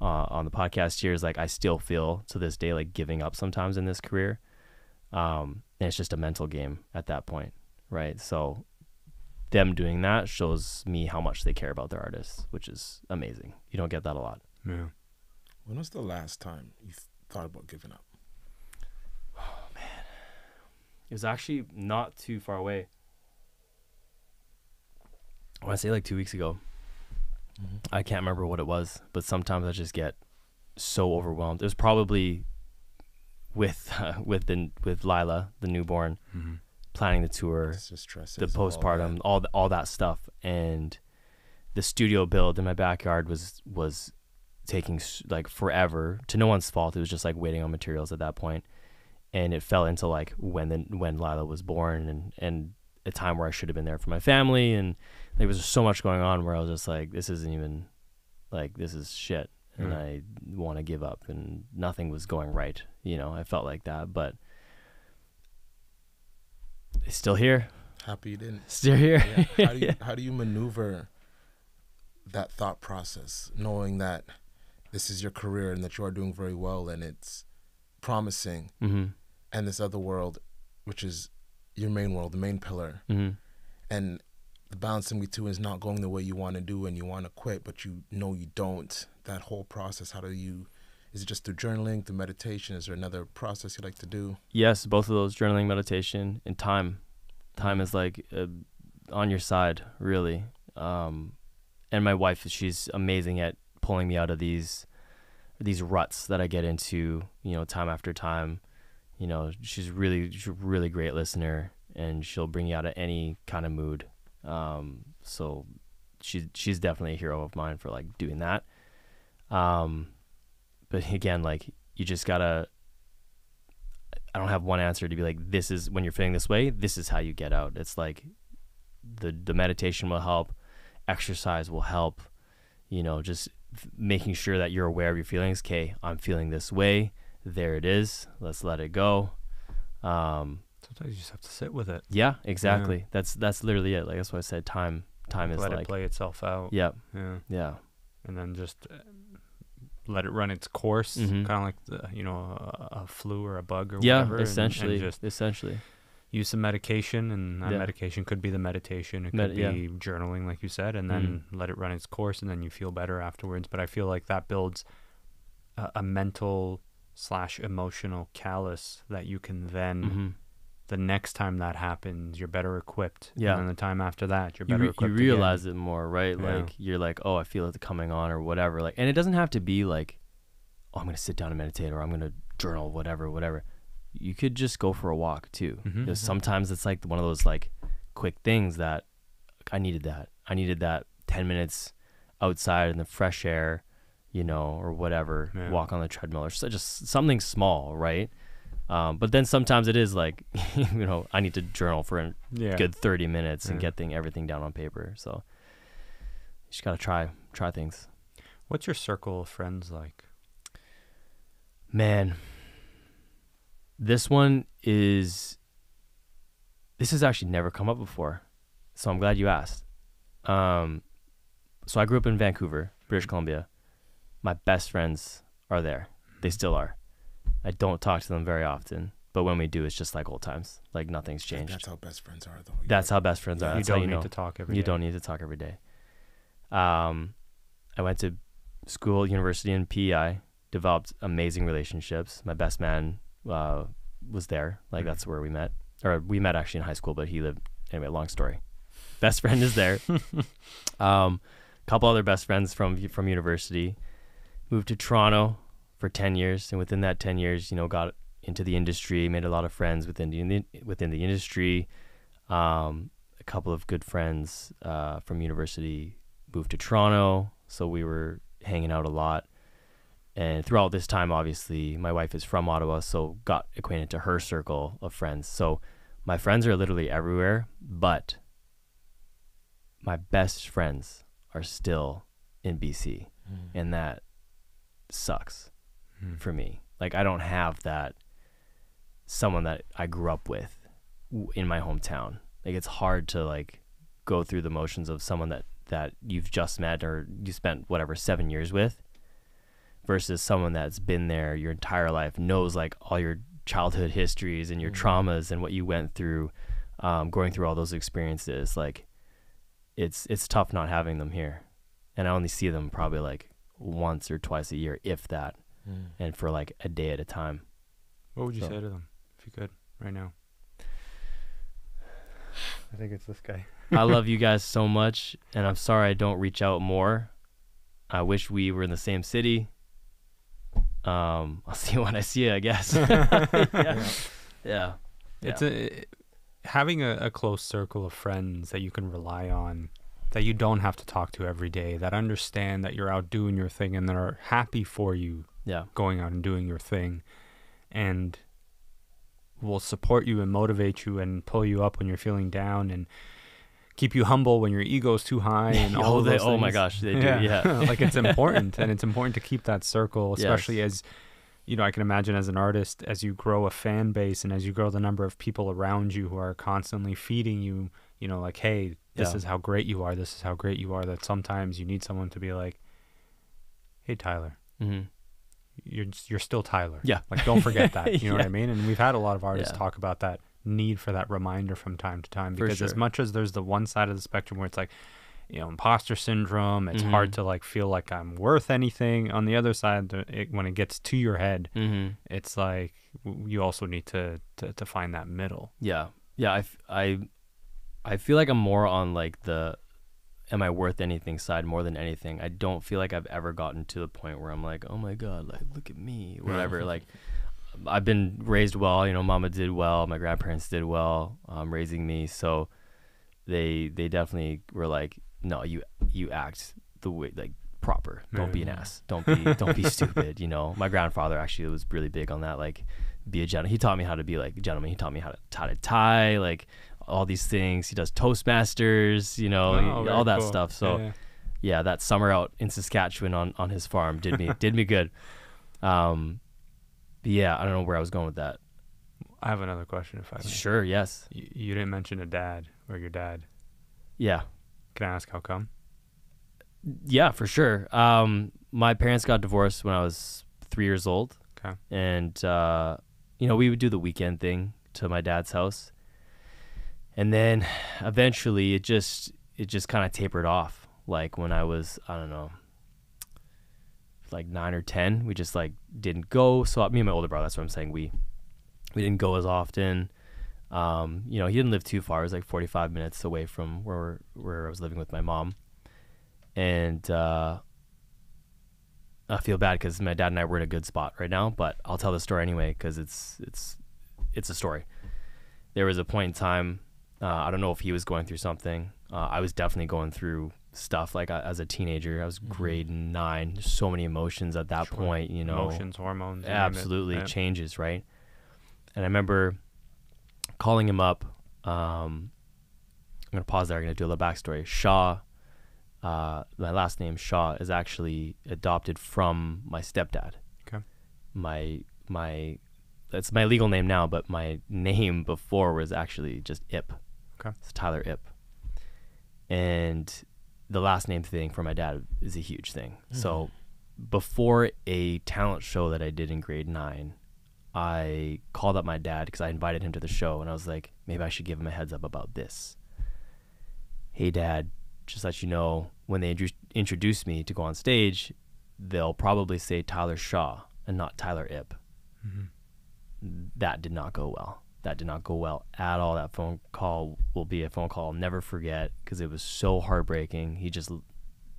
on the podcast here is like I still feel to this day like giving up sometimes in this career, and it's just a mental game at that point, right? So them doing that shows me how much they care about their artists, which is amazing. You don't get that a lot. Yeah. When was the last time you thought about giving up? It was actually not too far away. I want to say like 2 weeks ago. I can't remember what it was, but sometimes I just get so overwhelmed. It was probably with Lila, the newborn, planning the tour, the postpartum, all that stuff, and the studio build in my backyard was taking like forever. To no one's fault. It was just like waiting on materials at that point. And it fell into like when Lila was born and a time where I should have been there for my family, and there was so much going on where I was just like, this isn't even like, this is shit, and I want to give up, and nothing was going right. You know, I felt like that, but it's still here. Happy you didn't. Still here. Yeah. How do you maneuver that thought process, knowing that this is your career and that you are doing very well and it's promising, and this other world, which is your main world, the main pillar, and the balance in between is not going the way you want to do and you want to quit, but you know you don't. That whole process, is it just through journaling, through meditation? Is there another process you like to do? Yes, both of those, journaling, meditation, and time. Time is like on your side, really. And my wife, she's amazing at pulling me out of these ruts that I get into, you know, time after time. You know, she's a really great listener, and she'll bring you out of any kind of mood. So she's definitely a hero of mine for like doing that. But again, like you just gotta, I don't have one answer to be like, this is when you're feeling this way, this is how you get out. It's like the meditation will help, exercise will help, you know, just making sure that you're aware of your feelings. Okay, I'm feeling this way. There it is. Let's let it go. Sometimes you just have to sit with it. Yeah, exactly. Yeah. That's literally it. Like that's what I said. Time is let like it play itself out. Yeah. Yeah. And then just let it run its course, kind of like a flu or a bug or whatever. Essentially. use some medication, and that medication could be the meditation. It could be journaling, like you said, and then let it run its course, and then you feel better afterwards. But I feel like that builds a mental / emotional callus that you can then, the next time that happens, you're better equipped. Yeah. And then the time after that, you're better equipped. You realize it more, right? Yeah. Like, you're like, oh, I feel it coming on or whatever. Like, and it doesn't have to be like, oh, I'm going to sit down and meditate, or I'm going to journal, whatever. You could just go for a walk too. Because sometimes it's like one of those like quick things that I needed that 10 minutes outside in the fresh air, you know, or whatever, walk on the treadmill, or just something small, right? But then sometimes it is like, you know, I need to journal for a good 30 minutes and get everything down on paper. So you just got to try things. What's your circle of friends like? Man, this has actually never come up before. So I'm glad you asked. So I grew up in Vancouver, British Columbia. My best friends are there. They still are. I don't talk to them very often, but when we do, it's just like old times. Like nothing's changed. That's how best friends are, though. That's how best friends are. You don't need to talk every day. You don't need to talk every day. I went to school, university in PEI, developed amazing relationships. My best man was there. Like that's where we met. Or we met actually in high school, but he lived, anyway, long story. Best friend is there. Couple other best friends from university. Moved to Toronto for 10 years, and within that 10 years, you know, got into the industry, made a lot of friends within the industry. A couple of good friends from university moved to Toronto, so we were hanging out a lot. And throughout this time, obviously, my wife is from Ottawa, so got acquainted to her circle of friends. So my friends are literally everywhere, but my best friends are still in BC, and that sucks for me. Like, I don't have that someone that I grew up with in my hometown. Like, it's hard to like go through the motions of someone that you've just met or you spent 7 years with, versus someone that's been there your entire life, knows like all your childhood histories and your traumas and what you went through, going through all those experiences. Like, it's tough not having them here, and I only see them probably like once or twice a year, if that, and for like a day at a time. What would you say to them if you could right now? I think it's this guy. I love you guys so much, and I'm sorry I don't reach out more. I wish we were in the same city. I'll see you when I see you, I guess. Yeah. It's having a close circle of friends that you can rely on, that you don't have to talk to every day, that understand that you're out doing your thing and that are happy for you going out and doing your thing, and will support you and motivate you and pull you up when you're feeling down and keep you humble when your ego's too high and all of those things. Oh my gosh, they do. Like, it's important, and it's important to keep that circle, especially as, you know, I can imagine as an artist, as you grow a fan base and as you grow the number of people around you who are constantly feeding you, you know, like, hey, this is how great you are, this is how great you are, that sometimes you need someone to be like, hey, Tyler, you're still Tyler. Yeah. Like, don't forget that. You know what I mean? And we've had a lot of artists talk about that need for that reminder from time to time, because as much as there's the one side of the spectrum where it's like, you know, imposter syndrome, it's hard to like feel like I'm worth anything. On the other side, when it gets to your head, it's like you also need to find that middle. Yeah. I feel like I'm more on like the am I worth anything side more than anything. I don't feel like I've ever gotten to the point where I'm like, oh my God, like, look at me, whatever. Like, I've been raised well, you know, mama did well, my grandparents did well, raising me. So they definitely were like, no, you act the way, like, proper. Don't be an ass. Don't be stupid. You know, my grandfather actually was really big on that. Like, be a gentleman. He taught me how to be like a gentleman. He taught me how to tie, like all these things. He does Toastmasters, you know, all that stuff. So yeah, that summer out in Saskatchewan on his farm did me good. Yeah, I don't know where I was going with that. I have another question, if I may. Sure, yes. You didn't mention a dad or your dad. Yeah. Can I ask how come? Yeah, for sure. My parents got divorced when I was 3 years old. Okay. And, you know, we would do the weekend thing to my dad's house. And then eventually it just kind of tapered off. Like when I was, I don't know, like 9 or 10, we just like didn't go. So me and my older brother, that's what I'm saying. We didn't go as often. You know, he didn't live too far. It was like 45 minutes away from where I was living with my mom. And I feel bad because my dad and I were in a good spot right now, but I'll tell the story anyway because it's a story. There was a point in time, I don't know if he was going through something. I was definitely going through stuff. Like as a teenager, I was grade 9. There's so many emotions at that point, you know. Emotions, hormones. Absolutely, changes, right? And I remember calling him up. I'm going to pause there. I'm going to do a little backstory. Shaw, my last name Shaw, is actually adopted from my stepdad. Okay. That's my legal name now, but my name before was actually just Ip. Okay. It's Tyler Ip. And the last name thing for my dad is a huge thing. So before a talent show that I did in grade 9, I called up my dad because I invited him to the show, and I was like, maybe I should give him a heads up about this. Hey, Dad, just let you know, when they introduce me to go on stage, they'll probably say Tyler Shaw and not Tyler Ip. That did not go well. That did not go well at all. That phone call will be a phone call I'll never forget because it was so heartbreaking. He just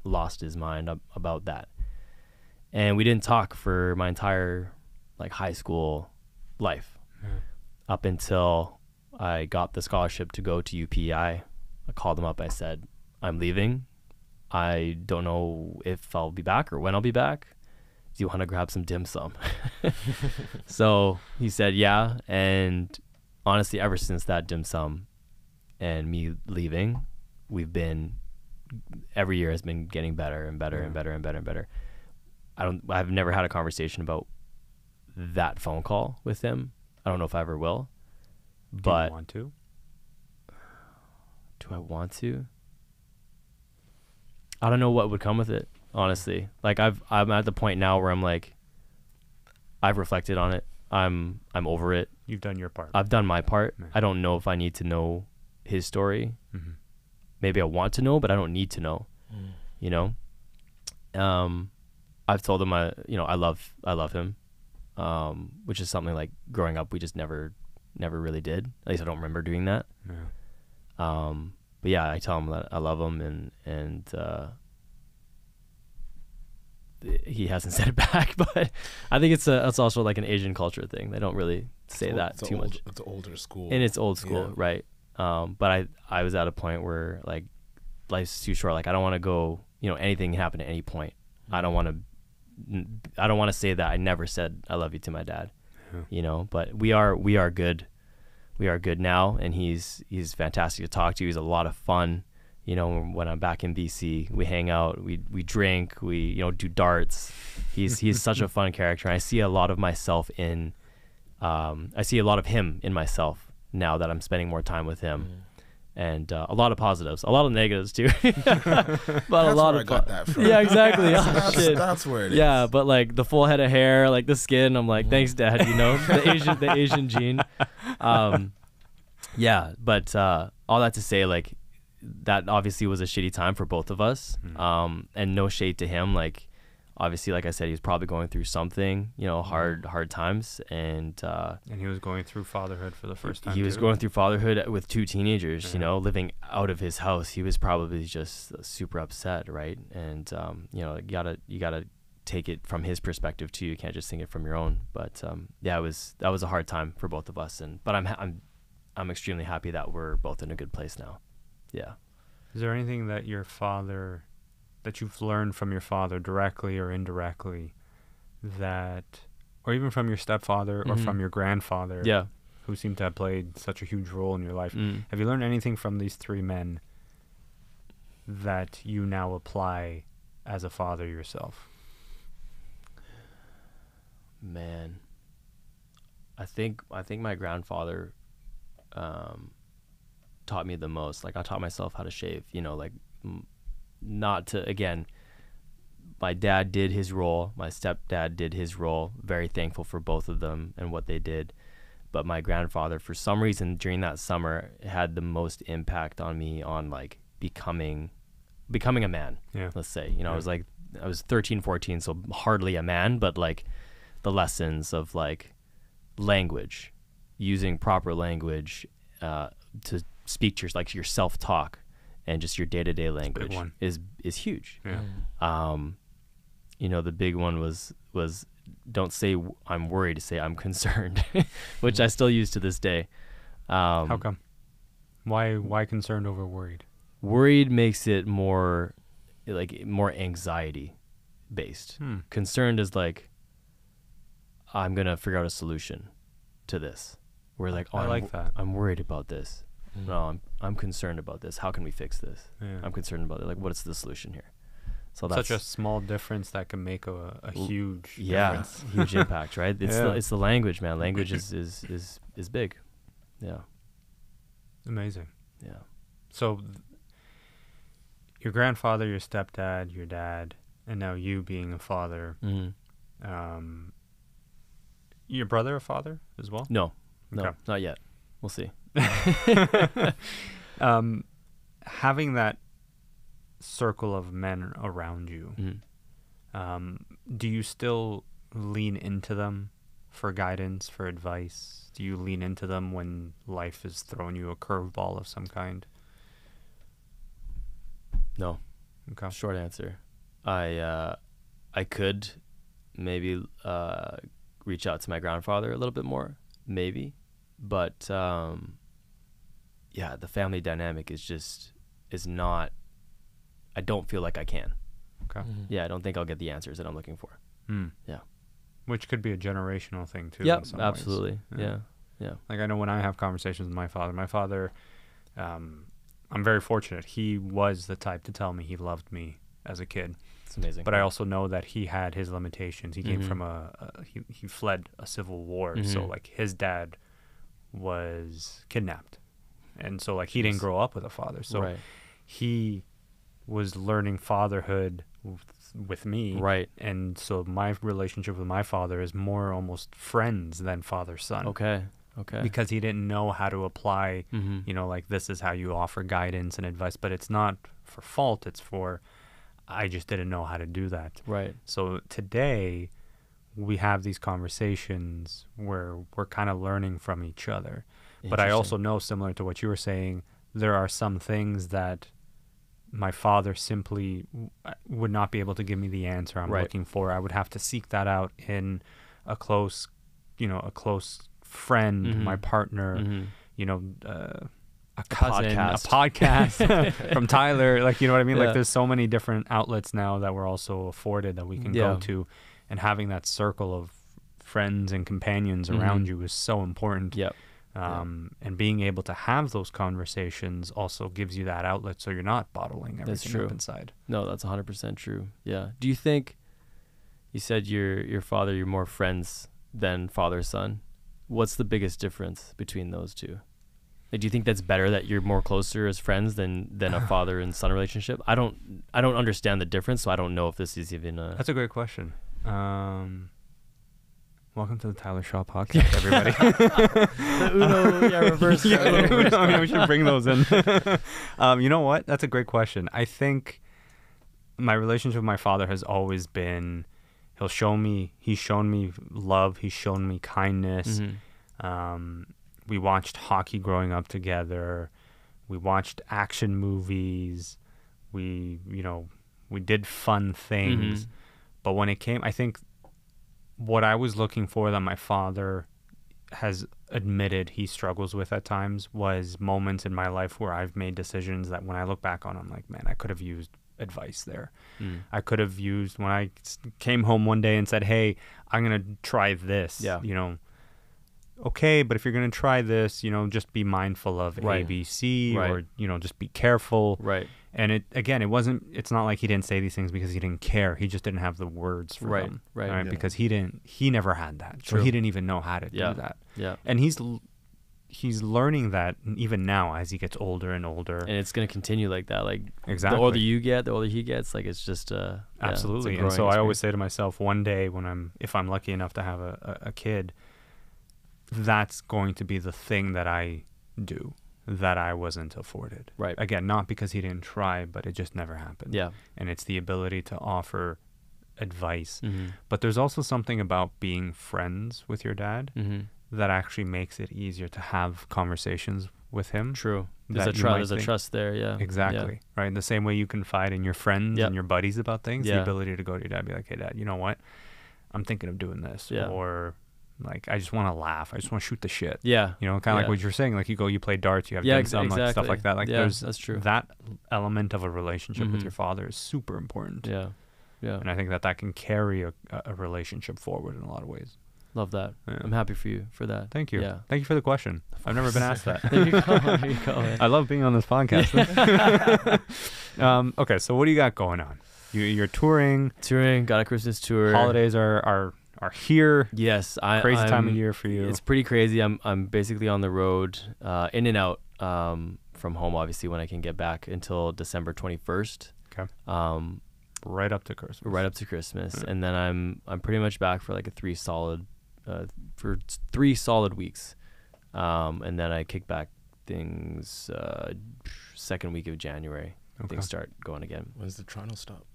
lost his mind about that. And we didn't talk for my entire like high school life up until I got the scholarship to go to UPI. I called him up. I said, I'm leaving. I don't know if I'll be back or when I'll be back. Do you want to grab some dim sum? So he said, yeah. And honestly, ever since that dim sum and me leaving, every year has been getting better and better and better and better and better. I've never had a conversation about that phone call with him. I don't know if I ever will. But do you want to? Do I want to? I don't know what would come with it, honestly. Like I'm at the point now where I'm like, I've reflected on it. I'm over it. You've done your part. I've done my part. I don't know if I need to know his story. Maybe I want to know, but I don't need to know. You know? I've told him I love him. Which is something like growing up we just never really did. At least I don't remember doing that. But yeah, I tell him that I love him, and he hasn't said it back. But I think it's also like an Asian culture thing. They don't really say that too much. It's older school, and it's old school, right? But I was at a point where like life's too short. Like I don't want to go. Anything can happen at any point. I don't want to say that I never said I love you to my dad. But we are good. We are good now, and he's fantastic to talk to. He's a lot of fun. When I'm back in BC, we hang out, we drink, we do darts. He's such a fun character. And I see a lot of myself in I see a lot of him in myself now that I'm spending more time with him. And a lot of positives, a lot of negatives too. But that's a lot where of I got that from. Yeah, exactly. That's where it is. Yeah, but like the full head of hair, like the skin, I'm like, thanks, Dad. The Asian gene. Yeah, but all that to say, like that obviously was a shitty time for both of us. And no shade to him. Like obviously, like I said, he was probably going through something, hard times, and he was going through fatherhood for the first time. He was going through fatherhood with 2 teenagers, living out of his house. He was probably just super upset, right? And you gotta take it from his perspective too. You can't just think it from your own. But yeah, that was a hard time for both of us. But I'm extremely happy that we're both in a good place now. Yeah. Is there anything that you've learned from your father directly or indirectly or even from your stepfather or from your grandfather, who seem to have played such a huge role in your life? Have you learned anything from these 3 men that you now apply as a father yourself? Man, I think my grandfather taught me the most. Like I taught myself how to shave, not to, again, my dad did his role, my stepdad did his role, very thankful for both of them and what they did, but my grandfather, for some reason during that summer, had the most impact on me on like becoming a man. Yeah. Let's say, you know, I was 13, 14, so hardly a man, but like the lessons of like language, using proper language to speak to your self-talk and just your day-to-day language is huge. Yeah. You know, the big one was don't say I'm worried, say I'm concerned, which I still use to this day. How come? Why concerned over worried? Worried makes it more anxiety based. Concerned is like, I'm gonna figure out a solution to this. We're like, I like that. I'm worried about this. No, I'm concerned about this. How can we fix this? Yeah. I'm concerned about it. Like, what's the solution here? So that's such a small difference that can make a huge difference. Huge impact, right? It's the language, man. Language is big. Yeah. Amazing. Yeah. So your grandfather, your stepdad, your dad, and now you being a father. Mm-hmm. Your brother a father as well? No, not yet. We'll see. Having that circle of men around you, do you still lean into them for guidance, for advice? Do you lean into them when life is throwing you a curveball of some kind? No. Okay. Short answer. I could maybe reach out to my grandfather a little bit more, maybe, but the family dynamic is not. I don't feel like I can. Okay. Mm-hmm. Yeah, I don't think I'll get the answers that I'm looking for. Yeah. Which could be a generational thing too. Yeah, absolutely. Yeah. Like I know when I have conversations with my father, I'm very fortunate. He was the type to tell me he loved me as a kid. It's amazing. But I also know that he had his limitations. He came from he fled a civil war. So like his dad was kidnapped. And so like he didn't grow up with a father. So he was learning fatherhood with me. Right. And so my relationship with my father is more almost friends than father-son. Okay. Because he didn't know how to apply, you know, like this is how you offer guidance and advice, but it's not for fault. It's for, I just didn't know how to do that. Right. So today we have these conversations where we're kind of learning from each other. But I also know, similar to what you were saying, there are some things that my father simply would not be able to give me the answer I'm looking for. I would have to seek that out in a close friend, my partner, you know, a cousin, a podcast from Tyler. Like, you know what I mean? Like there's so many different outlets now that we're also afforded that we can go to, and having that circle of friends and companions around you is so important. Yep. And being able to have those conversations also gives you that outlet, so you're not bottling everything up inside. No, that's 100% true. Yeah. Do you think, you said your father, you're more friends than father-son? What's the biggest difference between those two? Like, do you think that's better that you're more closer as friends than a father and son relationship? I don't understand the difference, so I don't know if this is even a... That's a great question. Welcome to the Tyler Shaw podcast, everybody. The Uno, reverse. Uno, we should bring those in. You know what? That's a great question. I think my relationship with my father has always been, he's shown me love. He's shown me kindness. We watched hockey growing up together. We watched action movies. We did fun things. But when it came, I think what I was looking for that my father has admitted he struggles with at times was moments in my life where I've made decisions that when I look back on, I'm like, man, I could have used advice there. I could have used, when I came home one day and said, hey, I'm going to try this, you know, okay, but if you're going to try this, you know, just be mindful of A, B, C, or, you know, just be careful. Right. And it's not like he didn't say these things because he didn't care. He just didn't have the words for them. Right. Yeah. Because he never had that. True. So he didn't even know how to do that. Yeah. And he's learning that even now as he gets older and older. And it's going to continue like that. Like, exactly. The older you get, the older he gets. Like, it's just absolutely. And so I always say to myself, one day if I'm lucky enough to have a kid, that's going to be the thing that I do that I wasn't afforded. Right. Again, not because he didn't try, but it just never happened. Yeah. And it's the ability to offer advice. Mm-hmm. But there's also something about being friends with your dad Mm-hmm. that actually makes it easier to have conversations with him. True. There's a trust there. Yeah. Exactly. Yeah. Right. In the same way you confide in your friends and your buddies about things, the ability to go to your dad and be like, hey, Dad, you know what? I'm thinking of doing this. Yeah. Or like, I just want to laugh. I just want to shoot the shit. Yeah. You know, kind of like what you're saying. Like you play darts, you have exactly. like stuff like that. Like that's true. That element of a relationship with your father is super important. Yeah. Yeah. And I think that can carry a relationship forward in a lot of ways. Love that. Yeah. I'm happy for you for that. Thank you. Yeah. Thank you for the question. I've never been asked that. There you go. Man. I love being on this podcast. Okay, so what do you got going on? You're touring. Got a Christmas tour. Holidays are here. Yes, crazy time of year for you. It's pretty crazy. I'm basically on the road, in and out from home. Obviously, when I can get back until December 21st. Okay. Right up to Christmas. Yeah. And then I'm pretty much back for like three solid weeks, and then I kick back things second week of January. Things start going again. When's the Toronto stop?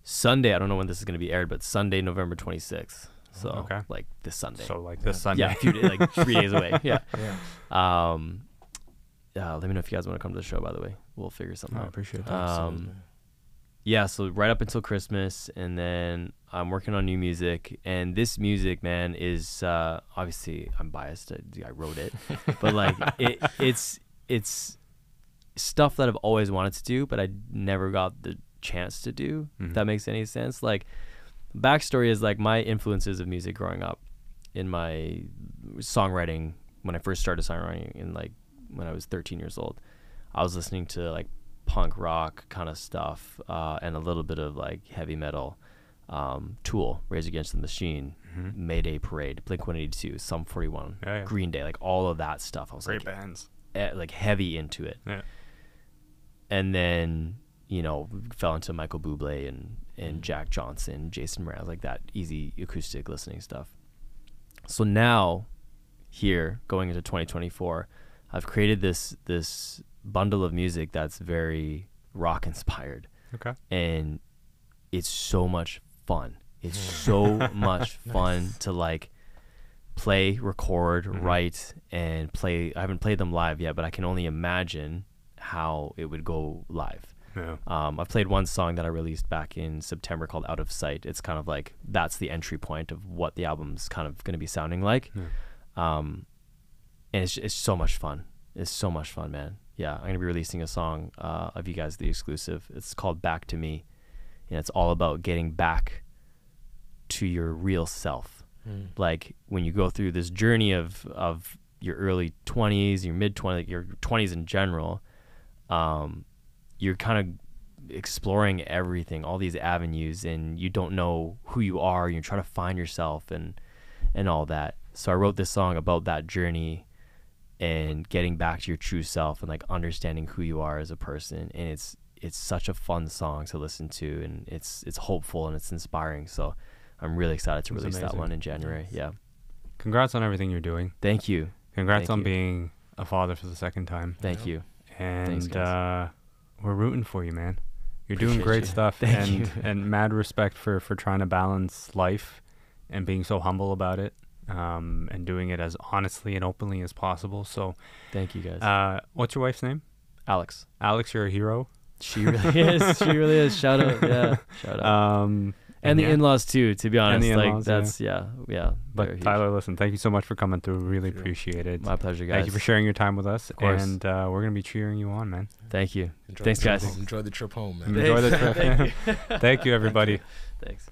Sunday. I don't know when this is going to be aired, but Sunday, November 26th. So like this Sunday. So like this Sunday. Yeah, a few days, like 3 days away. Yeah. Let me know if you guys want to come to the show. By the way, we'll figure something out. I appreciate that. Yeah, so right up until Christmas, and then I'm working on new music. And this music, man, is obviously I'm biased. I wrote it, but like it's stuff that I've always wanted to do, but I never got the chance to do. If that makes any sense. Like, backstory is like my influences of music growing up in my songwriting. When I first started songwriting, in like when I was 13 years old, I was listening to like punk rock kind of stuff, and a little bit of like heavy metal, Tool, Rage Against the Machine, Mayday Parade, Blink-182, Sum 41, Green Day, like all of that stuff. I was great bands, like heavy into it. Yeah. And then, you know, fell into Michael Bublé and Jack Johnson, Jason Mraz, like that easy acoustic listening stuff. So now, here going into 2024, I've created this bundle of music that's very rock inspired. Okay. And it's so much fun. It's so much fun to like play, record, write, and play. I haven't played them live yet, but I can only imagine how it would go live. Yeah. I've played one song that I released back in September called Out of Sight. It's kind of like, that's the entry point of what the album's kind of going to be sounding like. Yeah. And it's so much fun. It's so much fun, man. Yeah, I'm going to be releasing a song of you guys, the exclusive. It's called Back to Me. And it's all about getting back to your real self. Like, when you go through this journey of your early 20s, your mid-20s, your 20s in general, you're kind of exploring everything, all these avenues, and you don't know who you are. You're trying to find yourself and all that. So I wrote this song about that journey and getting back to your true self and like understanding who you are as a person. And it's such a fun song to listen to, and it's hopeful and it's inspiring. So I'm really excited to release that one in January. Yeah. Congrats on everything you're doing. Thank you. Congrats on being a father for the second time. Thank you. And thanks, we're rooting for you, man. You're doing great stuff. Thank you. And mad respect for trying to balance life and being so humble about it. And doing it as honestly and openly as possible. So thank you, guys. What's your wife's name? Alex. Alex, you're a hero. She really is. She really is. Shout out. Yeah. Shout out. And the in-laws too, to be honest. Like, that's yeah. But Tyler, listen, thank you so much for coming through. Really appreciate it. My pleasure, guys. Thank you for sharing your time with us. Of course. And we're gonna be cheering you on, man. Thank you. Thanks, guys. Enjoy the trip home, man. Enjoy the trip. Thank you, everybody. Thanks.